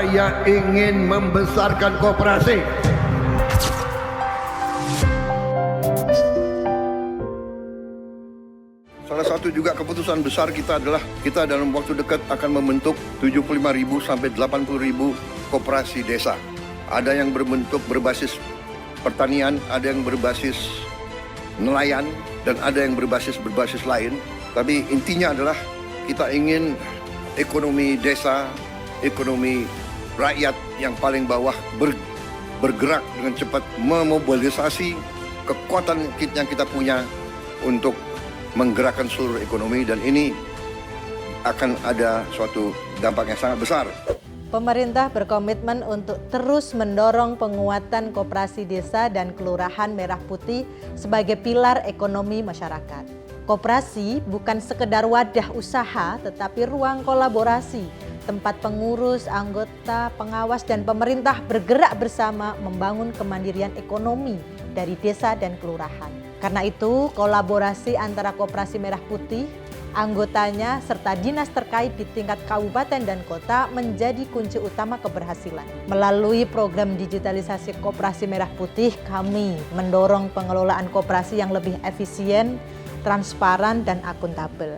Saya ingin membesarkan koperasi. Salah satu juga keputusan besar kita adalah kita dalam waktu dekat akan membentuk 75.000 sampai 80.000 koperasi desa. Ada yang berbentuk berbasis pertanian, ada yang berbasis nelayan, dan ada yang berbasis lain. Tapi intinya adalah kita ingin ekonomi desa, ekonomi rakyat yang paling bawah bergerak dengan cepat, memobilisasi kekuatan yang kita punya untuk menggerakkan seluruh ekonomi, dan ini akan ada suatu dampak yang sangat besar. Pemerintah berkomitmen untuk terus mendorong penguatan koperasi desa dan kelurahan Merah Putih sebagai pilar ekonomi masyarakat. Koperasi bukan sekedar wadah usaha, tetapi ruang kolaborasi, tempat pengurus, anggota, pengawas, dan pemerintah bergerak bersama membangun kemandirian ekonomi dari desa dan kelurahan. Karena itu, kolaborasi antara Koperasi Merah Putih, anggotanya, serta dinas terkait di tingkat kabupaten dan kota menjadi kunci utama keberhasilan. Melalui program digitalisasi Koperasi Merah Putih, kami mendorong pengelolaan koperasi yang lebih efisien, transparan, dan akuntabel.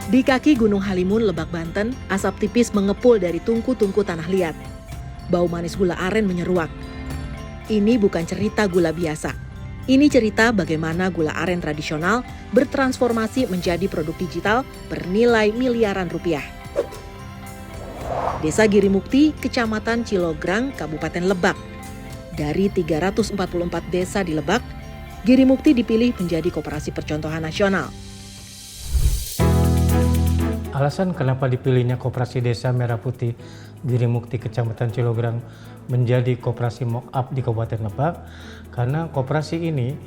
Di kaki Gunung Halimun, Lebak, Banten, asap tipis mengepul dari tungku-tungku tanah liat. Bau manis gula aren menyeruak. Ini bukan cerita gula biasa. Ini cerita bagaimana gula aren tradisional bertransformasi menjadi produk digital bernilai miliaran rupiah. Desa Girimukti, Kecamatan Cilograng, Kabupaten Lebak. Dari 344 desa di Lebak, Girimukti dipilih menjadi koperasi percontohan nasional. Alasan kenapa dipilihnya Koperasi Desa Merah Putih Girimukti Kecamatan Cilograng menjadi koperasi mock-up di Kabupaten Lebak, karena koperasi ini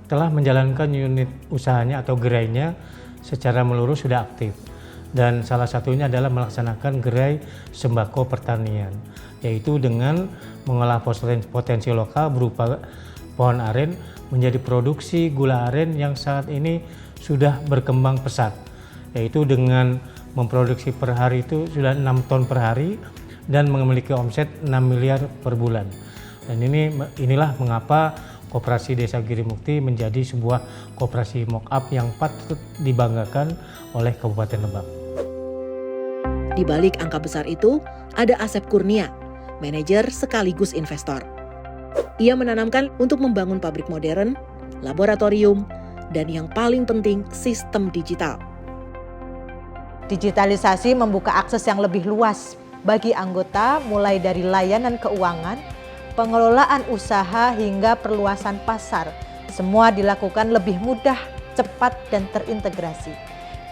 telah menjalankan unit usahanya atau gerainya secara menyeluruh sudah aktif. Dan salah satunya adalah melaksanakan gerai sembako pertanian, yaitu dengan mengolah potensi lokal berupa pohon aren menjadi produksi gula aren yang saat ini sudah berkembang pesat, yaitu dengan memproduksi per hari itu sudah 6 ton per hari dan memiliki omset 6 miliar per bulan. Dan inilah mengapa Koperasi Desa Girimukti menjadi sebuah koperasi mock-up yang patut dibanggakan oleh Kabupaten Lebak. Di balik angka besar itu, ada Asep Kurnia, manajer sekaligus investor. Ia menanamkan untuk membangun pabrik modern, laboratorium, dan yang paling penting sistem digital. Digitalisasi membuka akses yang lebih luas bagi anggota, mulai dari layanan keuangan, pengelolaan usaha, hingga perluasan pasar. Semua dilakukan lebih mudah, cepat, dan terintegrasi.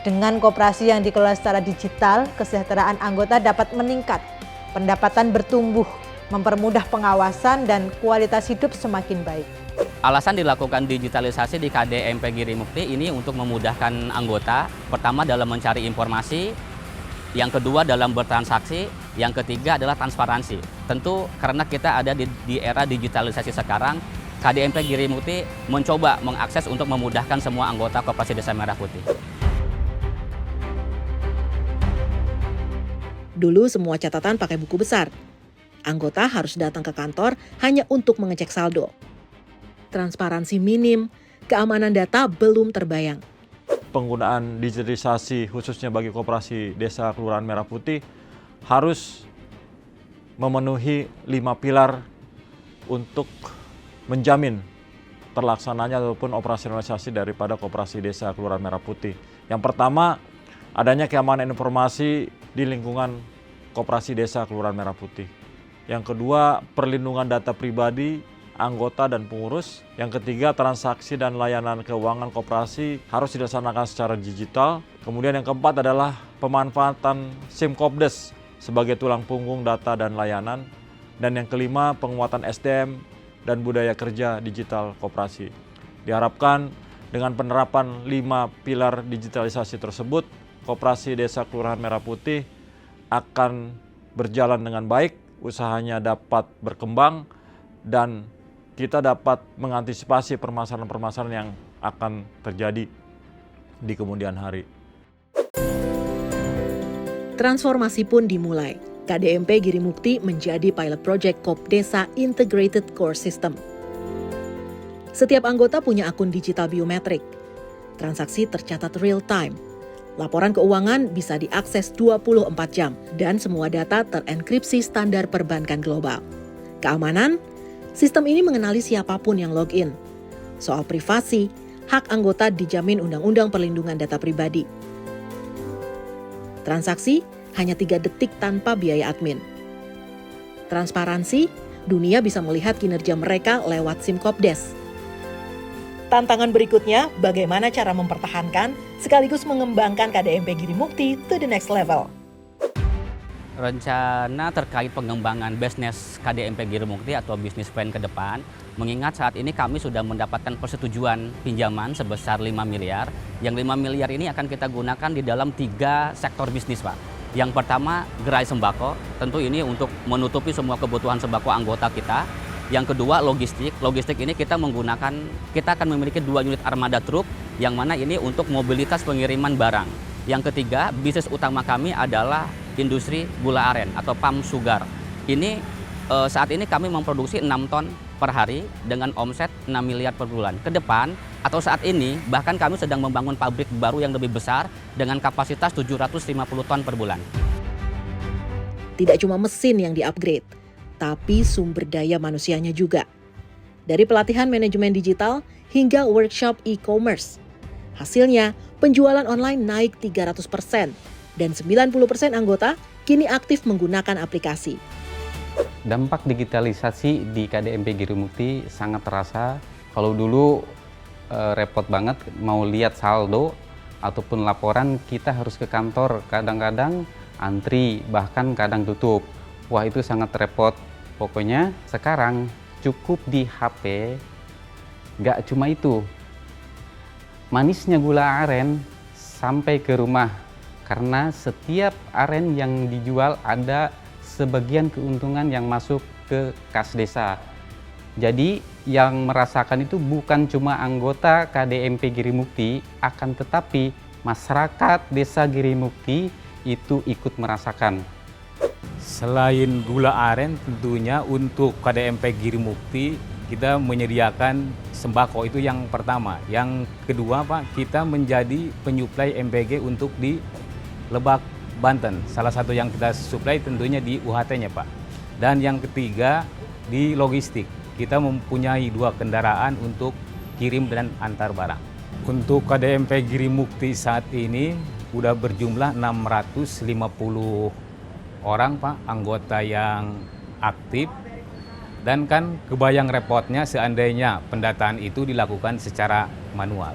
Dengan koperasi yang dikelola secara digital, kesejahteraan anggota dapat meningkat, pendapatan bertumbuh, mempermudah pengawasan, dan kualitas hidup semakin baik. Alasan dilakukan digitalisasi di KDMP Girimukti ini untuk memudahkan anggota, pertama dalam mencari informasi, yang kedua dalam bertransaksi, yang ketiga adalah transparansi. Tentu karena kita ada di era digitalisasi sekarang, KDMP Girimukti mencoba mengakses untuk memudahkan semua anggota Koperasi Desa Merah Putih. Dulu semua catatan pakai buku besar. Anggota harus datang ke kantor hanya untuk mengecek saldo. Transparansi minim, keamanan data belum terbayang. Penggunaan digitalisasi khususnya bagi Koperasi Desa Kelurahan Merah Putih harus memenuhi 5 pilar untuk menjamin terlaksananya ataupun operasionalisasi daripada Koperasi Desa Kelurahan Merah Putih. Yang pertama, adanya keamanan informasi di lingkungan Koperasi Desa Kelurahan Merah Putih. Yang kedua, perlindungan data pribadi anggota dan pengurus. Yang ketiga, transaksi dan layanan keuangan koperasi harus dilaksanakan secara digital. Kemudian yang keempat adalah pemanfaatan SIM-Kopdes sebagai tulang punggung data dan layanan. Dan yang kelima, penguatan SDM dan budaya kerja digital koperasi. Diharapkan dengan penerapan 5 pilar digitalisasi tersebut, Koperasi Desa Kelurahan Merah Putih akan berjalan dengan baik, usahanya dapat berkembang, dan kita dapat mengantisipasi permasalahan-permasalahan yang akan terjadi. di kemudian hari. Transformasi pun dimulai. KDMP Girimukti menjadi pilot project Kopdesa Integrated Core System. Setiap anggota punya akun digital biometrik. Transaksi tercatat real time. Laporan keuangan bisa diakses 24 jam dan semua data terenkripsi standar perbankan global. Keamanan, sistem ini mengenali siapapun yang login. Soal privasi, hak anggota dijamin Undang-Undang Perlindungan Data Pribadi. Transaksi hanya 3 detik tanpa biaya admin. Transparansi, dunia bisa melihat kinerja mereka lewat SIM Kopdes. Tantangan berikutnya, bagaimana cara mempertahankan sekaligus mengembangkan KDMP Girimukti to the next level. Rencana terkait pengembangan bisnis KDMP Girimukti atau bisnis plan ke depan, mengingat saat ini kami sudah mendapatkan persetujuan pinjaman sebesar 5 miliar. Yang 5 miliar ini akan kita gunakan di dalam 3 sektor bisnis, Pak. Yang pertama, gerai sembako, tentu ini untuk menutupi semua kebutuhan sembako anggota kita. Yang kedua, logistik. Logistik ini kita akan memiliki 2 unit armada truk, yang mana ini untuk mobilitas pengiriman barang. Yang ketiga, bisnis utama kami adalah industri gula aren atau palm sugar. Ini saat ini kami memproduksi 6 ton per hari dengan omset 6 miliar per bulan. Ke depan atau saat ini bahkan kami sedang membangun pabrik baru yang lebih besar dengan kapasitas 750 ton per bulan. Tidak cuma mesin yang di-upgrade, tapi sumber daya manusianya juga. Dari pelatihan manajemen digital hingga workshop e-commerce. Hasilnya, penjualan online naik 300% dan 90% anggota kini aktif menggunakan aplikasi. Dampak digitalisasi di KDMP Girimukti sangat terasa. Kalau dulu repot banget mau lihat saldo ataupun laporan, kita harus ke kantor, kadang-kadang antri, bahkan kadang tutup. Wah, itu sangat repot. Pokoknya sekarang cukup di HP, nggak cuma itu. Manisnya gula aren sampai ke rumah, karena setiap aren yang dijual ada sebagian keuntungan yang masuk ke kas desa. Jadi yang merasakan itu bukan cuma anggota KDMP Girimukti, akan tetapi masyarakat desa Girimukti itu ikut merasakan. Selain gula aren, tentunya untuk KDMP Girimukti kita menyediakan sembako, itu yang pertama. Yang kedua, Pak, kita menjadi penyuplai MPG untuk di Lebak, Banten. Salah satu yang kita suplai tentunya di UHT-nya, Pak. Dan yang ketiga di logistik. Kita mempunyai 2 kendaraan untuk kirim dan antar barang. Untuk KDMP Girimukti saat ini sudah berjumlah 650 orang, Pak, anggota yang aktif. Dan kan kebayang repotnya seandainya pendataan itu dilakukan secara manual.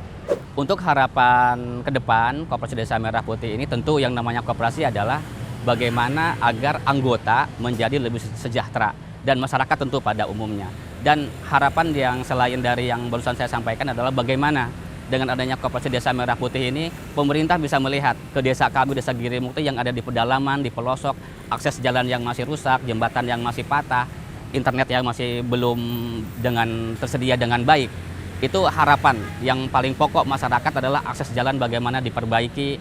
Untuk harapan ke depan Koperasi Desa Merah Putih ini, tentu yang namanya koperasi adalah bagaimana agar anggota menjadi lebih sejahtera dan masyarakat tentu pada umumnya. Dan harapan yang selain dari yang barusan saya sampaikan adalah bagaimana dengan adanya Koperasi Desa Merah Putih ini, pemerintah bisa melihat ke desa kami, Desa Girimukti yang ada di pedalaman, di pelosok, akses jalan yang masih rusak, jembatan yang masih patah, internet yang masih belum tersedia dengan baik. Itu harapan yang paling pokok masyarakat adalah akses jalan bagaimana diperbaiki,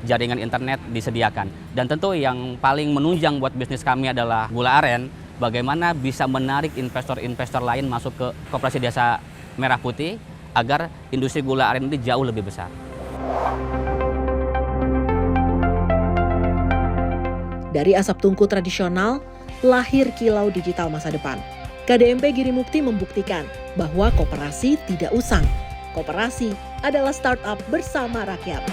jaringan internet disediakan. Dan tentu yang paling menunjang buat bisnis kami adalah gula aren, bagaimana bisa menarik investor-investor lain masuk ke Koperasi Desa Merah Putih agar industri gula aren ini jauh lebih besar. Dari asap tungku tradisional, lahir kilau digital masa depan. KDMP Girimukti membuktikan bahwa koperasi tidak usang. Koperasi adalah startup bersama rakyat.